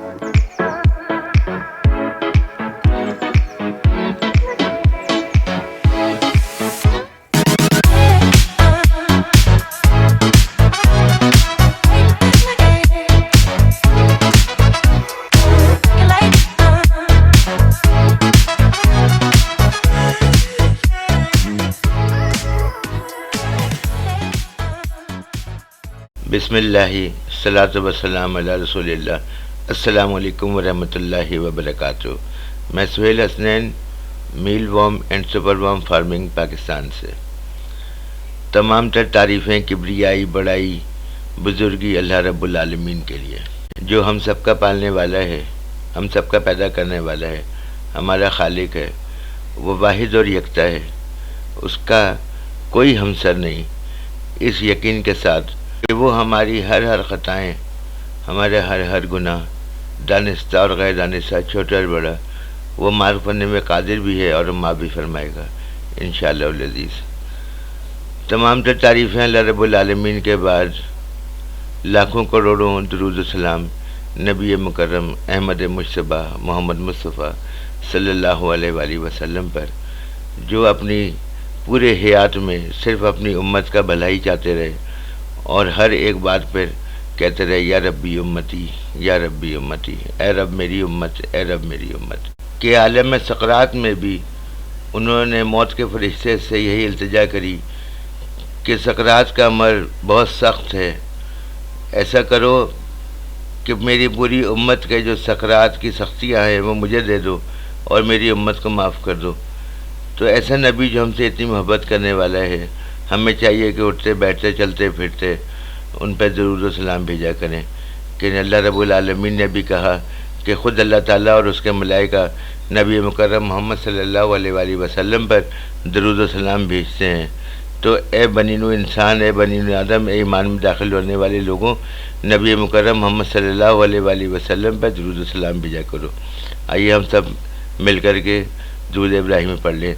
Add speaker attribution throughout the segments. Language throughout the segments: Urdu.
Speaker 1: بسم اللہ الصلاۃ والسلام علی رسول اللہ۔ السلام علیکم ورحمۃ اللہ وبرکاتہ۔ میں Suhail Hasnain, mealworm and superworm farming Pakistan سے۔ تمام تر تعریفیں کبریائی بڑائی بزرگی اللہ رب العالمین کے لیے، جو ہم سب کا پالنے والا ہے، ہم سب کا پیدا کرنے والا ہے، ہمارا خالق ہے۔ وہ واحد اور یکتا ہے، اس کا کوئی ہمسر نہیں۔ اس یقین کے ساتھ کہ وہ ہماری ہر خطائیں، ہمارے ہر گناہ، دانستہ اور غیر دانستہ، چھوٹا اور بڑا، وہ معاف کرنے میں قادر بھی ہے اور معاف بھی فرمائے گا انشاءاللہ العزیز۔ تمام تر تعریفیں اللہ رب العالمین کے بعد لاکھوں کروڑوں درود و سلام نبی مکرم احمد مجتبیٰ محمد مصطفیٰ صلی اللہ علیہ وآلہ وسلم پر، جو اپنی پورے حیات میں صرف اپنی امت کا بھلائی چاہتے رہے اور ہر ایک بات پر کہتے رہے یا ربی امتی یا ربی امتی، اے رب میری امت، اے رب میری امت۔ کہ عالم سقرات میں بھی انہوں نے موت کے فرشتے سے یہی التجا کری کہ سقرات کا عمر بہت سخت ہے، ایسا کرو کہ میری پوری امت کے جو سقرات کی سختیاں ہیں وہ مجھے دے دو اور میری امت کو معاف کر دو۔ تو ایسا نبی جو ہم سے اتنی محبت کرنے والا ہے، ہمیں چاہیے کہ اٹھتے بیٹھتے چلتے پھرتے ان پہ درود و سلام بھیجا کریں۔ کہ اللہ رب العالمین نے بھی کہا کہ خود اللہ تعالیٰ اور اس کے ملائکہ نبی مکرم محمد صلی اللہ علیہ وآلہ وسلم پر درود و سلام بھیجتے ہیں۔ تو اے بنی نوح انسان، اے بنی نوح آدم، اے ایمان میں داخل ہونے والے لوگوں، نبی مکرم محمد صلی اللہ علیہ وآلہ وسلم پر درود و سلام بھیجا کرو۔ آئیے ہم سب مل کر کے درود ابراہیمی پڑھ لیں۔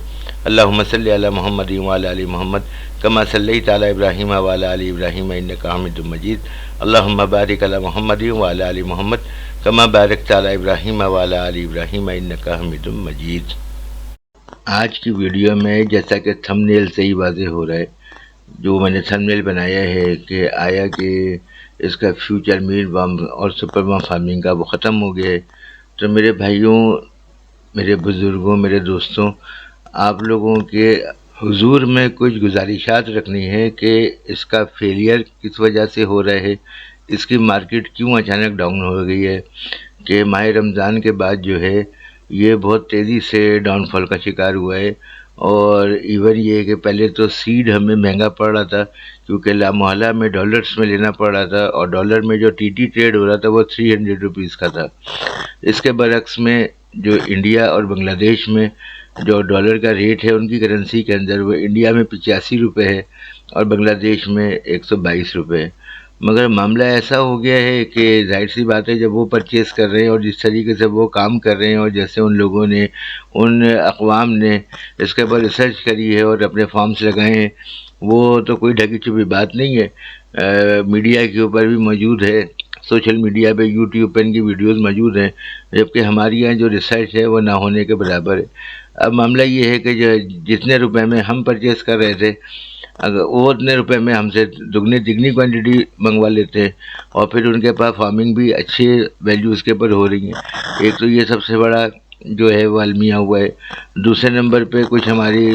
Speaker 1: اللہم صلی علی محمد وعلی آل محمد کما صلیت علی ابراہیم وعلی آل ابراہیم انک حمید مجید۔ اللہم بارک علی محمد وعلی آل محمد کما بارکت علی ابراہیم وعلی آل ابراہیم انک حمید مجید۔ آج کی ویڈیو میں جیسا کہ تھمبنیل سے ہی واضح ہو رہا ہے، جو میں نے تھمبنیل بنایا ہے کہ آیا کہ اس کا فیوچر میل وارم اور سپر وارم فارمنگ کا وہ ختم ہو گیا ہے۔ تو میرے بھائیوں، میرے بزرگوں، میرے دوستوں، آپ لوگوں کے حضور میں کچھ گزارشات رکھنی ہے کہ اس کا فیلئر کس وجہ سے ہو رہا ہے، اس کی مارکیٹ کیوں اچانک ڈاؤن ہو گئی ہے، کہ ماہ رمضان کے بعد جو ہے یہ بہت تیزی سے ڈاؤن فال کا شکار ہوا ہے۔ اور ایون یہ کہ پہلے تو سیڈ ہمیں مہنگا پڑ رہا تھا کیونکہ لامحالہ میں ڈالرز میں لینا پڑ رہا تھا، اور ڈالر میں جو ٹی ٹریڈ ہو رہا تھا وہ 300 روپیز کا تھا۔ اس کے برعکس میں جو انڈیا اور بنگلہ دیش میں جو ڈالر کا ریٹ ہے ان کی کرنسی کے اندر، وہ انڈیا میں 85 روپے ہے اور بنگلہ دیش میں 122 روپے ہے۔ مگر معاملہ ایسا ہو گیا ہے کہ ظاہر سی بات ہے، جب وہ پرچیز کر رہے ہیں اور جس طریقے سے وہ کام کر رہے ہیں اور جیسے ان لوگوں نے، ان اقوام نے اس کے اوپر ریسرچ کری ہے اور اپنے فارمز لگائے ہیں، وہ تو کوئی ڈھکی چھپی بات نہیں ہے۔ میڈیا کے اوپر بھی موجود ہے، سوشل میڈیا پہ، یوٹیوب پہ ان کی ویڈیوز موجود ہیں، جبکہ ہماری یہاں جو ریسرچ ہے وہ نہ ہونے کے برابر ہے۔ اب معاملہ یہ ہے کہ جتنے روپے میں ہم پرچیز کر رہے تھے، اگر وہ اتنے روپے میں ہم سے دگنی کوانٹٹی منگوا لیتے ہیں، اور پھر ان کے پاس فارمنگ بھی اچھے ویلیوز کے اوپر ہو رہی ہیں۔ ایک تو یہ سب سے بڑا جو ہے وہ المیہ ہوا ہے۔ دوسرے نمبر پہ کچھ ہماری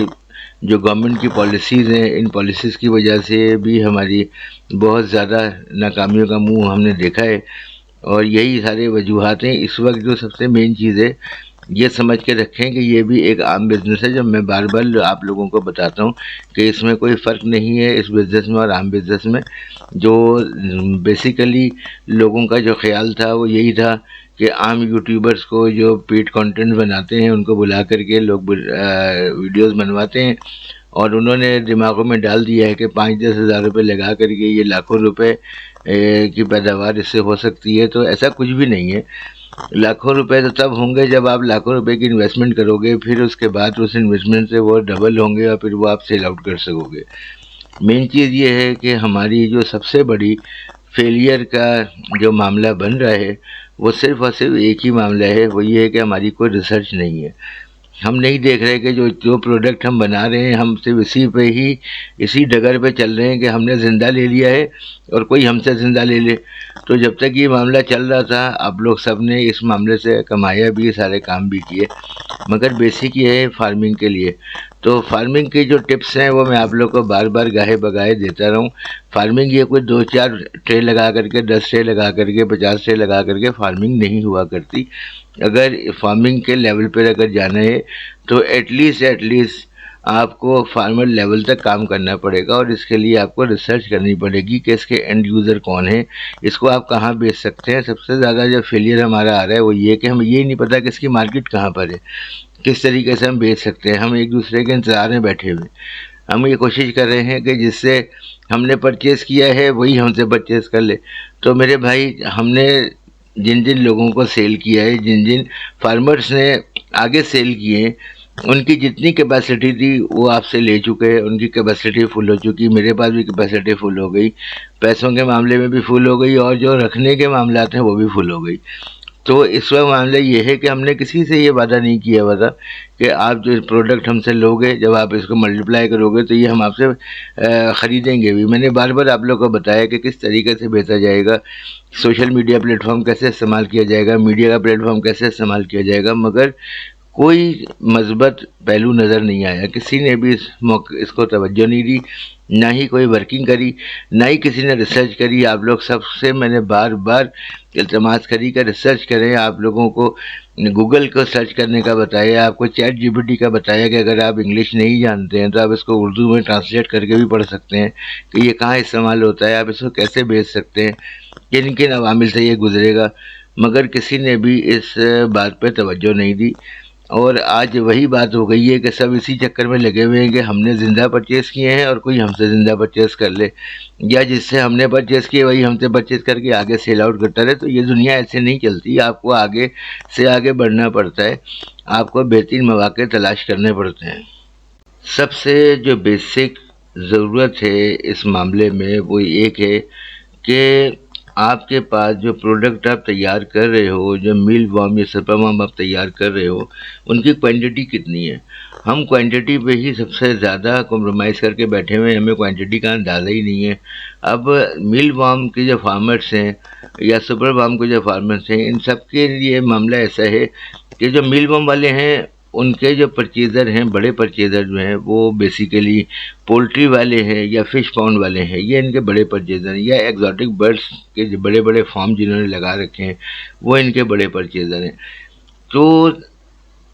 Speaker 1: جو گورنمنٹ کی پالیسیز ہیں، ان پالیسیز کی وجہ سے بھی ہماری بہت زیادہ ناکامیوں کا منہ ہم نے دیکھا ہے، اور یہی سارے وجوہات ہیں۔ اس وقت جو سب سے مین چیز ہے، یہ سمجھ کے رکھیں کہ یہ بھی ایک عام بزنس ہے، جو میں بار بار آپ لوگوں کو بتاتا ہوں کہ اس میں کوئی فرق نہیں ہے اس بزنس میں اور عام بزنس میں۔ جو بیسیکلی لوگوں کا جو خیال تھا وہ یہی تھا کہ عام یوٹیوبرز کو جو پیڈ کانٹینٹ بناتے ہیں ان کو بلا کر کے لوگ ویڈیوز بنواتے ہیں، اور انہوں نے دماغوں میں ڈال دیا ہے کہ 5-10 ہزار روپے لگا کر کے یہ لاکھوں روپے کی پیداوار اس سے ہو سکتی ہے۔ تو ایسا کچھ بھی نہیں ہے۔ لاکھوں روپے تو تب ہوں گے جب آپ لاکھوں روپے کی انویسٹمنٹ کرو گے، پھر اس کے بعد اس انویسٹمنٹ سے وہ ڈبل ہوں گے اور پھر وہ آپ سیل آؤٹ کر سکو گے۔ مین چیز یہ ہے کہ ہماری جو سب سے بڑی فیلئر کا جو معاملہ بن رہا ہے وہ صرف اور صرف ایک ہی معاملہ ہے، وہ یہ ہے کہ ہماری کوئی ریسرچ نہیں ہے۔ ہم نہیں دیکھ رہے کہ جو پروڈکٹ ہم بنا رہے ہیں ہم صرف اسی ڈگر پہ چل رہے ہیں کہ ہم نے زندہ لے لیا ہے اور کوئی ہم سے زندہ لے لے۔ تو جب تک یہ معاملہ چل رہا تھا آپ لوگ سب نے اس معاملے سے کمایا بھی، سارے کام بھی کیے، مگر بیسک یہ ہے فارمنگ کے لیے۔ تو فارمنگ کی جو ٹپس ہیں وہ میں آپ لوگ کو بار بار گاہے بگاہے دیتا رہوں۔ فارمنگ یہ کوئی 2-4 ٹرے لگا کر کے، 10 ٹرے لگا کر کے، 50 ٹرے لگا کر کے فارمنگ نہیں ہوا کرتی۔ اگر فارمنگ کے لیول پر اگر جانا ہے تو ایٹ لیسٹ آپ کو فارمر لیول تک کام کرنا پڑے گا، اور اس کے لیے آپ کو ریسرچ کرنی پڑے گی کہ اس کے اینڈ یوزر کون ہیں، اس کو آپ کہاں بیچ سکتے ہیں۔ سب سے زیادہ جو فیلئر ہمارا آ رہا ہے وہ یہ کہ ہمیں یہ نہیں پتہ کہ اس کی مارکیٹ کہاں پر ہے، کس طریقے سے ہم بیچ سکتے ہیں۔ ہم ایک دوسرے کے انتظار میں بیٹھے ہوئے، ہم یہ کوشش کر رہے ہیں کہ جس سے ہم نے پرچیز کیا ہے وہی ہم سے پرچیز کر لے۔ تو میرے بھائی، ہم نے جن لوگوں کو سیل کیا ہے، جن فارمرز نے آگے سیل کیے ہیں، ان کی جتنی کیپیسٹی تھی وہ آپ سے لے چکے ہیں، ان کی کیپیسٹی فل ہو چکی، میرے پاس بھی کیپیسٹی فل ہو گئی، پیسوں کے معاملے میں بھی فل ہو گئی، اور جو رکھنے کے معاملات ہیں وہ بھی فل ہو گئی۔ تو اس وقت معاملہ یہ ہے کہ ہم نے کسی سے یہ وعدہ نہیں کیا ہوا تھا کہ آپ جو پروڈکٹ ہم سے لوگے، جب آپ اس کو ملٹیپلائی کرو گے تو یہ ہم آپ سے خریدیں گے بھی۔ میں نے بار بار آپ لوگوں کو بتایا کہ کس طریقے سے بیچا جائے گا، سوشل میڈیا پلیٹ فارم کیسے استعمال کیا جائے گا، میڈیا کا پلیٹ فارم کیسے استعمال کیا جائے گا، مگر کوئی مثبت پہلو نظر نہیں آیا، کسی نے بھی اس کو توجہ نہیں دی، نہ ہی کوئی ورکنگ کری، نہ ہی کسی نے ریسرچ کری۔ آپ لوگ سب سے میں نے بار بار التماس کری کہ ریسرچ کریں، آپ لوگوں کو گوگل کو سرچ کرنے کا بتایا، آپ کو چیٹ جی پی ٹی کا بتایا کہ اگر آپ انگلش نہیں جانتے ہیں تو آپ اس کو اردو میں ٹرانسلیٹ کر کے بھی پڑھ سکتے ہیں کہ یہ کہاں استعمال ہوتا ہے، آپ اس کو کیسے بیچ سکتے ہیں، کن کن عوامل سے یہ گزرے گا، مگر کسی نے بھی اس بات پہ توجہ نہیں دی۔ اور آج وہی بات ہو گئی ہے کہ سب اسی چکر میں لگے ہوئے ہیں کہ ہم نے زندہ پرچیز کیے ہیں اور کوئی ہم سے زندہ پرچیز کر لے، یا جس سے ہم نے پرچیز کیے وہی ہم سے پرچیز کر کے آگے سیل آؤٹ کرتا رہے۔ تو یہ دنیا ایسے نہیں چلتی، آپ کو آگے سے آگے بڑھنا پڑتا ہے، آپ کو بہترین مواقع تلاش کرنے پڑتے ہیں۔ سب سے جو بیسک ضرورت ہے اس معاملے میں وہ ایک ہے کہ آپ کے پاس جو پروڈکٹ آپ تیار کر رہے ہو، جو میل وارم یا سپر وارم آپ تیار کر رہے ہو، ان کی کوانٹٹی کتنی ہے۔ ہم کوانٹٹی پہ ہی سب سے زیادہ کمپرومائز کر کے بیٹھے ہوئے ہیں، ہمیں کوانٹٹی کا اندازہ ہی نہیں ہے۔ اب میل وارم کے جو فارمرز ہیں یا سپر وارم کے جو فارمرز ہیں، ان سب کے لیے معاملہ ایسا ہے کہ جو میل وارم والے ہیں ان کے جو پرچیزر ہیں، بڑے پرچیزر جو ہیں، وہ بیسیکلی پولٹری والے ہیں یا فش پاؤنڈ والے ہیں، یہ ان کے بڑے پرچیزر ہیں، یا ایگزاٹک برڈس کے جو بڑے بڑے فارم جنہوں نے لگا رکھے ہیں وہ ان کے بڑے پرچیزر ہیں۔ تو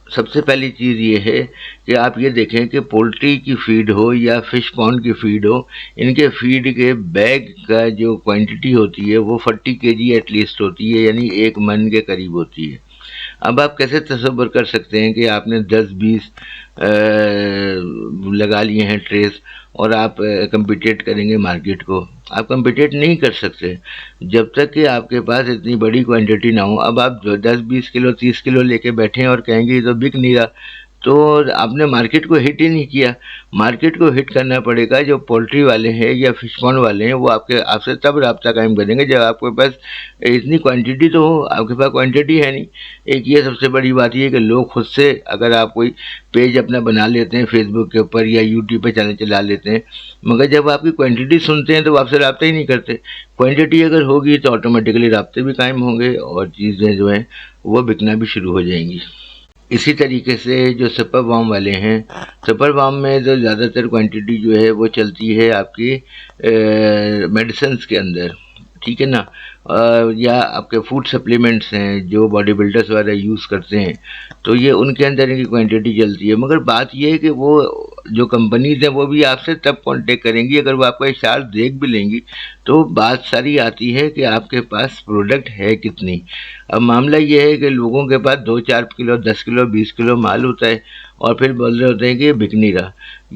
Speaker 1: سب سے پہلی چیز یہ ہے کہ آپ یہ دیکھیں کہ پولٹری کی فیڈ ہو یا فش پاؤنڈ کی فیڈ ہو، ان کے فیڈ کے بیگ کا جو کوانٹٹی ہوتی ہے وہ 40 kg ایٹ لیسٹ ہوتی ہے، یعنی 1 من کے قریب ہوتی ہے۔ اب آپ کیسے تصور کر سکتے ہیں کہ آپ نے 10-20 لگا لیے ہیں ٹریس اور آپ کمپیٹیٹ کریں گے مارکیٹ کو؟ آپ کمپیٹیٹ نہیں کر سکتے جب تک کہ آپ کے پاس اتنی بڑی کوانٹٹی نہ ہو۔ اب آپ 10-20 کلو 30 کلو لے کے بیٹھے ہیں اور کہیں گے یہ تو بک نہیں رہا، تو آپ نے مارکیٹ کو ہٹ ہی نہیں کیا۔ مارکیٹ کو ہٹ کرنا پڑے گا، جو پولٹری والے ہیں یا فش پانڈ والے ہیں وہ آپ سے تب رابطہ قائم کریں گے جب آپ کے پاس اتنی کوانٹٹی تو ہو۔ آپ کے پاس کوانٹٹی ہے نہیں۔ ایک یہ سب سے بڑی بات یہ ہے کہ لوگ خود سے، اگر آپ کوئی پیج اپنا بنا لیتے ہیں فیس بک کے اوپر یا یوٹیوب پہ چینل چلا لیتے ہیں، مگر جب آپ کی کوانٹٹی سنتے ہیں تو وہ آپ سے رابطہ ہی نہیں کرتے۔ کوانٹٹی اگر ہوگی تو آٹومیٹکلی رابطے بھی قائم ہوں گے اور چیزیں جو ہیں وہ بکنا بھی شروع ہو جائیں گی۔ اسی طریقے سے جو سپر وارم والے ہیں، سپر وارم میں جو زیادہ تر کوانٹٹی جو ہے وہ چلتی ہے آپ کی میڈیسنس کے اندر، ٹھیک ہے نا، یا آپ کے فوڈ سپلیمنٹس ہیں جو باڈی بلڈرز وغیرہ یوز کرتے ہیں، تو یہ ان کے اندر ان کی کوانٹٹی چلتی ہے۔ مگر بات یہ ہے کہ وہ جو کمپنیز ہیں وہ بھی آپ سے تب کانٹیکٹ کریں گی اگر وہ آپ کا اشتہار دیکھ بھی لیں گی، تو بات ساری آتی ہے کہ آپ کے پاس پروڈکٹ ہے کتنی۔ اب معاملہ یہ ہے کہ لوگوں کے پاس 2-4 کلو 10 کلو 20 کلو مال ہوتا ہے اور پھر بول رہے ہوتے ہیں کہ یہ بک نہیں رہا۔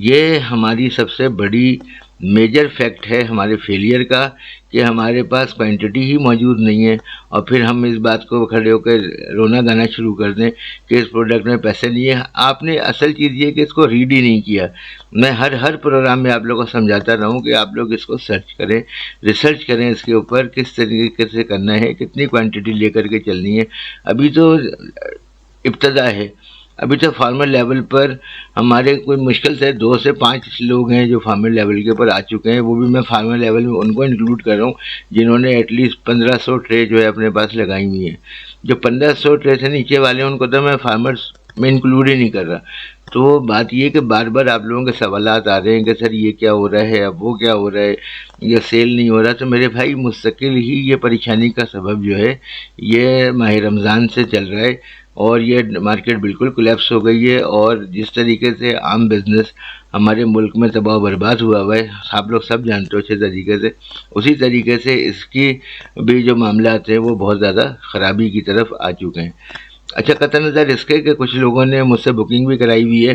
Speaker 1: یہ ہماری سب سے بڑی میجر فیکٹ ہے ہمارے فیلئر کا کہ ہمارے پاس کوانٹٹی ہی موجود نہیں ہے، اور پھر ہم اس بات کو کھڑے ہو کر رونا گانا شروع کر دیں کہ اس پروڈکٹ میں پیسے نہیں ہے۔ آپ نے اصل چیز یہ کہ اس کو ریڈ ہی نہیں کیا۔ میں ہر پروگرام میں آپ لوگوں کو سمجھاتا رہا ہوں کہ آپ لوگ اس کو سرچ کریں، ریسرچ کریں اس کے اوپر کس طریقے سے کرنا ہے، کتنی کوانٹٹی لے کر کے چلنی ہے۔ ابھی تو ابتدا ہے، ابھی تو فارمر لیول پر ہمارے کوئی مشکل سے 2 سے 5 لوگ ہیں جو فارمر لیول کے اوپر آ چکے ہیں، وہ بھی میں فارمر لیول میں ان کو انکلوڈ کر رہا ہوں جنہوں نے ایٹ لیسٹ 1500 ٹرے جو ہے اپنے پاس لگائی ہوئی ہیں۔ جو 1500 ٹرے سے نیچے والے ہیں ان کو تو میں فارمرز میں انکلوڈ ہی نہیں کر رہا۔ تو بات یہ کہ بار بار آپ لوگوں کے سوالات آ رہے ہیں کہ سر یہ کیا ہو رہا ہے، اب وہ کیا ہو رہا ہے، یہ سیل نہیں ہو رہا، تو میرے بھائی مستقل ہی یہ پریشانی کا سبب جو ہے یہ ماہ رمضان سے چل رہا ہے، اور یہ مارکیٹ بالکل کولیپس ہو گئی ہے، اور جس طریقے سے عام بزنس ہمارے ملک میں تباہ و برباد ہوا ہوا ہے، آپ لوگ سب جانتے ہو اچھے طریقے سے، اسی طریقے سے اس کی بھی جو معاملات ہیں وہ بہت زیادہ خرابی کی طرف آ چکے ہیں۔ اچھا، قطع نظر اس کے کہ کچھ لوگوں نے مجھ سے بکنگ بھی کرائی ہوئی ہے،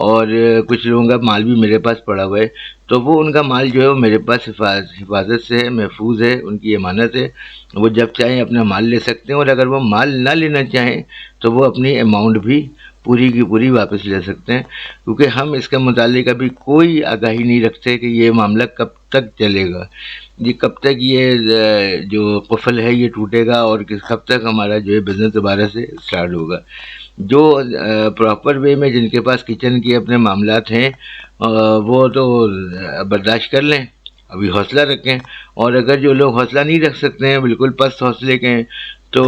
Speaker 1: اور کچھ لوگوں کا مال بھی میرے پاس پڑا ہوا ہے، تو وہ ان کا مال جو ہے وہ میرے پاس حفاظت سے ہے، محفوظ ہے، ان کی امانت ہے، وہ جب چاہیں اپنا مال لے سکتے ہیں، اور اگر وہ مال نہ لینا چاہیں تو وہ اپنی اماؤنٹ بھی پوری کی پوری واپس لے سکتے ہیں، کیونکہ ہم اس کے متعلق ابھی کوئی آگاہی نہیں رکھتے کہ یہ معاملہ کب تک چلے گا، یہ کب تک یہ جو قفل ہے یہ ٹوٹے گا، اور کب تک ہمارا جو ہے بزنس دوبارہ سے اسٹارٹ ہوگا۔ جو پراپر وے میں جن کے پاس کچن کے اپنے معاملات ہیں وہ تو برداشت کر لیں، ابھی حوصلہ رکھیں، اور اگر جو لوگ حوصلہ نہیں رکھ سکتے ہیں، بالکل پست حوصلے کے ہیں، تو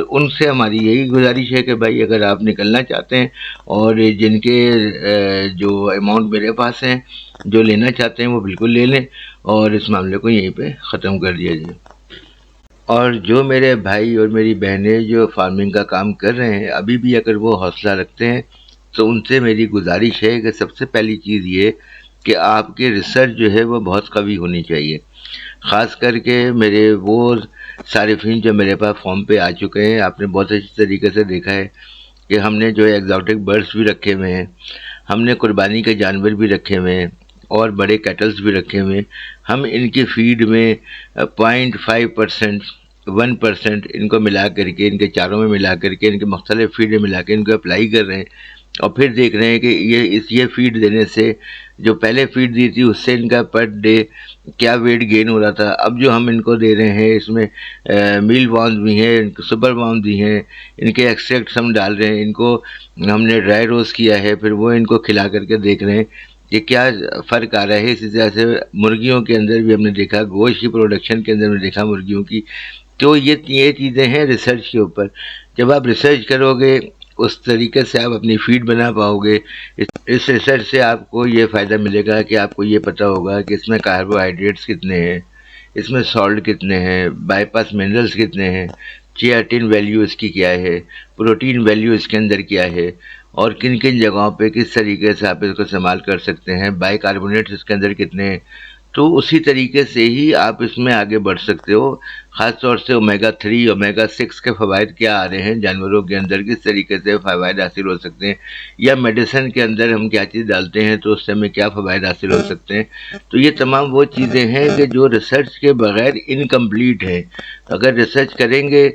Speaker 1: ان سے ہماری یہی گزارش ہے کہ بھائی اگر آپ نکلنا چاہتے ہیں، اور جن کے جو اماؤنٹ میرے پاس ہیں جو لینا چاہتے ہیں وہ بالکل لے لیں، اور اس معاملے کو یہیں پہ ختم کر دیا جائے۔ اور جو میرے بھائی اور میری بہنیں جو فارمنگ کا کام کر رہے ہیں ابھی بھی اگر وہ حوصلہ رکھتے ہیں تو ان سے میری گزارش ہے کہ سب سے پہلی چیز یہ کہ آپ کے ریسرچ جو ہے وہ بہت قوی ہونی چاہیے، خاص کر کے میرے وہ صارفین جو میرے پاس فارم پہ آ چکے ہیں۔ آپ نے بہت اچھی طریقے سے دیکھا ہے کہ ہم نے جو ہے ایگزاٹک برڈس بھی رکھے ہوئے ہیں، ہم نے قربانی کے جانور بھی رکھے ہوئے ہیں، اور بڑے کیٹلز بھی رکھے ہوئے ہیں۔ ہم ان کی فیڈ میں 0.5%، 1% ان کو ملا کر کے، ان کے چاروں میں ملا کر کے، ان کے مختلف فیڈ میں ملا کے ان کو اپلائی کر رہے ہیں، اور پھر دیکھ رہے ہیں کہ یہ فیڈ دینے سے جو پہلے فیڈ دی تھی اس سے ان کا پر ڈے کیا ویٹ گین ہو رہا تھا۔ اب جو ہم ان کو دے رہے ہیں اس میں میل وارمز بھی ہیں، ان کو سپر وارمز بھی ہیں، ان کے ایکسٹریکٹس ہم ڈال رہے ہیں، ان کو ہم نے ڈرائی روسٹ کیا ہے، پھر وہ ان کو کھلا کر کے دیکھ رہے ہیں کہ کیا فرق آ رہا ہے۔ اسی طرح سے مرغیوں کے اندر بھی ہم نے دیکھا، گوشت کی پروڈکشن کے اندر ہم نے دیکھا مرغیوں کی۔ تو یہ چیزیں ہیں ریسرچ کے اوپر، جب آپ ریسرچ کرو گے اس طریقے سے آپ اپنی فیڈ بنا پاؤ گے۔ اس ریسرچ سے آپ کو یہ فائدہ ملے گا کہ آپ کو یہ پتہ ہوگا کہ اس میں کاربوہائیڈریٹس کتنے ہیں، اس میں سالٹ کتنے ہیں، بائی پاس منرلس کتنے ہیں، چیاٹن ویلیو اس کی کیا ہے، پروٹین ویلیو اس کے اندر کیا ہے، اور کن کن جگہوں پہ کس طریقے سے آپ اس کو استعمال کر سکتے ہیں، بائی کاربونیٹس اس کے اندر کتنے ہیں۔ تو اسی طریقے سے ہی آپ اس میں آگے بڑھ سکتے ہو، خاص طور سے اومیگا 3 اومیگا 6 کے فوائد کیا آ رہے ہیں جانوروں کے اندر، کس طریقے سے فوائد حاصل ہو سکتے ہیں، یا میڈیسن کے اندر ہم کیا چیز ڈالتے ہیں تو اس سے ہمیں کیا فوائد حاصل ہو سکتے ہیں۔ تو یہ تمام وہ چیزیں ہیں کہ جو ریسرچ کے بغیر انکمپلیٹ ہیں۔ اگر ریسرچ کریں گے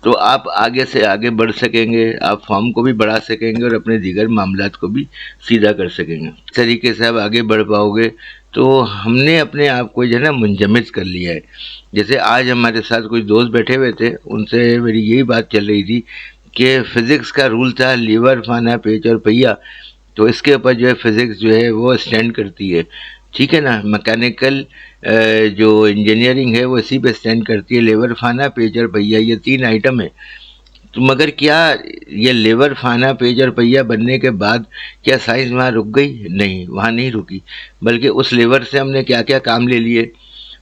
Speaker 1: تو آپ آگے سے آگے بڑھ سکیں گے، آپ فارم کو بھی بڑھا سکیں گے اور اپنے دیگر معاملات کو بھی سیدھا کر سکیں گے۔ اس طریقے سے آپ آگے بڑھ پاؤ گے۔ تو ہم نے اپنے آپ کو جو ہے نا منجمد کر لیا ہے۔ جیسے آج ہمارے ساتھ کچھ دوست بیٹھے ہوئے تھے، ان سے میری یہی بات چل رہی تھی کہ فزکس کا رول تھا لیور، فانا، پیچ اور پہیا، تو اس کے اوپر جو ہے فزکس جو ہے وہ اسٹینڈ کرتی ہے، ٹھیک ہے نا۔ میکینیکل جو انجینئرنگ ہے وہ اسی پہ اسٹینڈ کرتی ہے، لیور، فانا، پیچ اور پہیا، یہ 3 آئٹم ہیں۔ تو مگر کیا یہ لیور، فانا، پیج اور پہیا بننے کے بعد کیا سائنس وہاں رک گئی؟ نہیں، وہاں نہیں رکی، بلکہ اس لیور سے ہم نے کیا کیا کام لے لیے،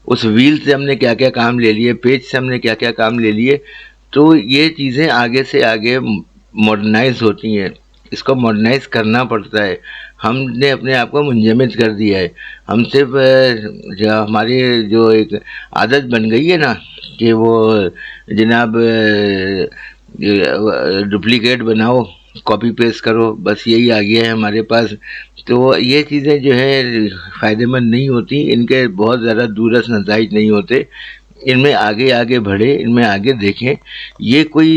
Speaker 1: اس ویل سے ہم نے کیا کیا کام لے لیے، پیج سے ہم نے کیا کیا کام لے لیے۔ تو یہ چیزیں آگے سے آگے ماڈرنائز ہوتی ہیں، اس کو ماڈرنائز کرنا پڑتا ہے۔ ہم نے اپنے آپ کو منجمد کر دیا ہے، ہم صرف جو ہماری جو ایک عادت بن گئی ہے نا کہ وہ جناب ڈپلیکیٹ بناؤ کاپی پیسٹ کرو، بس یہی آ گیا ہے ہمارے پاس۔ تو یہ چیزیں جو ہے فائدہ مند نہیں ہوتی، ان کے بہت زیادہ دورس نتائج نہیں ہوتے۔ ان میں آگے آگے بڑھے، ان میں آگے دیکھیں۔ یہ کوئی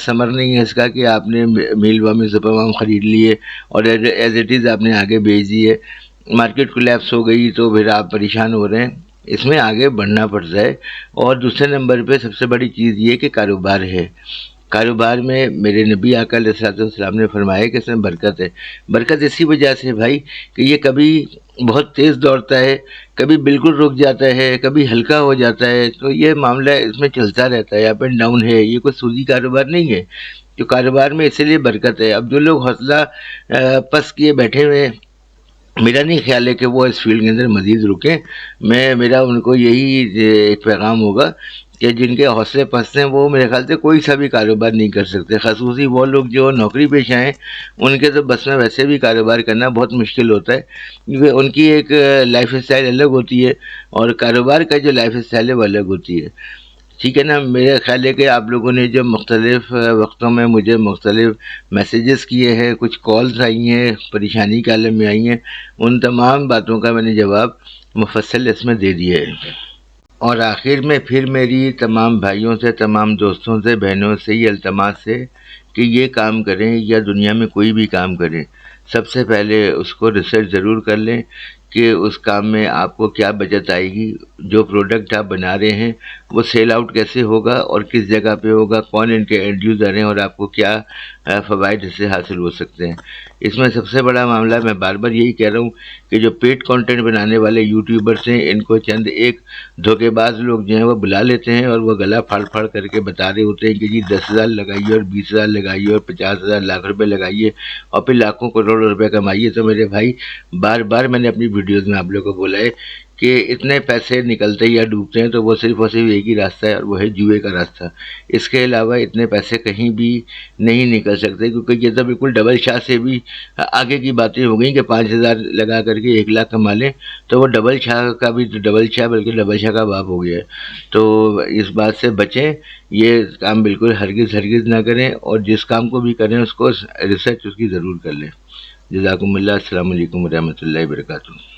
Speaker 1: ثمر نہیں ہے اس کا کہ آپ نے میل وام سپر وام خرید لیے اور ایز اٹ از آپ نے آگے بھیج دیے، مارکیٹ کولیپس ہو گئی تو پھر آپ پریشان ہو رہے ہیں۔ اس میں آگے بڑھنا پڑتا ہے۔ اور دوسرے نمبر پہ سب سے بڑی چیز یہ کہ کاروبار ہے۔ کاروبار میں میرے نبی آقا علیہ الصلوۃ والسلام نے فرمایا کہ اس میں برکت ہے۔ برکت اسی وجہ سے بھائی کہ یہ کبھی بہت تیز دوڑتا ہے، کبھی بالکل رک جاتا ہے، کبھی ہلکا ہو جاتا ہے، تو یہ معاملہ اس میں چلتا رہتا ہے، اپ اینڈ ڈاؤن ہے۔ یہ کوئی سودی کاروبار نہیں ہے۔ جو کاروبار میں اسی لیے برکت ہے۔ اب جو لوگ حوصلہ پس کیے بیٹھے ہوئے ہیں، میرا نہیں خیال ہے کہ وہ اس فیلڈ کے اندر مزید رکیں۔ میرا ان کو یہی ایک پیغام ہوگا کہ جن کے حوصلے پست ہیں وہ میرے خیال سے کوئی سا بھی کاروبار نہیں کر سکتے، خصوصی وہ لوگ جو نوکری پیشہ ہیں، ان کے تو بس میں ویسے بھی کاروبار کرنا بہت مشکل ہوتا ہے، کیونکہ ان کی ایک لائف اسٹائل الگ ہوتی ہے اور کاروبار کا جو لائف اسٹائل ہے وہ الگ ہوتی ہے۔ ٹھیک ہے نا؟ میرا خیال ہے کہ آپ لوگوں نے جو مختلف وقتوں میں مجھے مختلف میسیجز کیے ہیں، کچھ کالز آئی ہیں، پریشانی کے عالم میں آئی ہیں، ان تمام باتوں کا میں نے جواب مفصل اس میں دے دیا ہے۔ اور آخر میں پھر میری تمام بھائیوں سے، تمام دوستوں سے، بہنوں سے یہ التماس ہے کہ یہ کام کریں یا دنیا میں کوئی بھی کام کریں، سب سے پہلے اس کو ریسرچ ضرور کر لیں کہ اس کام میں آپ کو کیا بچت آئے گی، جو پروڈکٹ آپ بنا رہے ہیں وہ سیل آؤٹ کیسے ہوگا اور کس جگہ پہ ہوگا، کون ان کے اینڈ یوزر ہیں اور آپ کو کیا فوائد اس سے حاصل ہو سکتے ہیں۔ اس میں سب سے بڑا معاملہ میں بار بار یہی کہہ رہا ہوں کہ جو پیڈ کانٹینٹ بنانے والے یوٹیوبرس ہیں، ان کو چند ایک دھوکے باز لوگ جو ہیں وہ بلا لیتے ہیں اور وہ گلا پھاڑ پھاڑ کر کے بتا رہے ہوتے ہیں کہ جی 10,000 لگائیے اور 20,000 لگائیے اور 50,000 لاکھ روپے لگائیے اور پھر لاکھوں کروڑوں روپے کمائیے۔ تو میرے بھائی، بار بار میں نے اپنی ویڈیوز میں آپ لوگوں کو بولا ہے کہ اتنے پیسے نکلتے یا ڈوبتے ہیں تو وہ صرف اور صرف ایک ہی راستہ ہے اور وہ ہے جوئے کا راستہ۔ اس کے علاوہ اتنے پیسے کہیں بھی نہیں نکل سکتے، کیونکہ یہ تو بالکل ڈبل شاہ سے بھی آگے کی باتیں ہو گئیں کہ 5,000 لگا کر کے 1,00,000 کما لیں، تو وہ ڈبل شاہ کا بھی ڈبل شاہ بلکہ ڈبل شاہ کا باپ ہو گیا ہے۔ تو اس بات سے بچیں، یہ کام بالکل ہرگز ہرگز نہ کریں، اور جس کام کو بھی کریں اس کو ریسرچ اس کی ضرور کر لیں۔ جزاکم اللہ۔ السلام علیکم ورحمۃ اللہ وبرکاتہ۔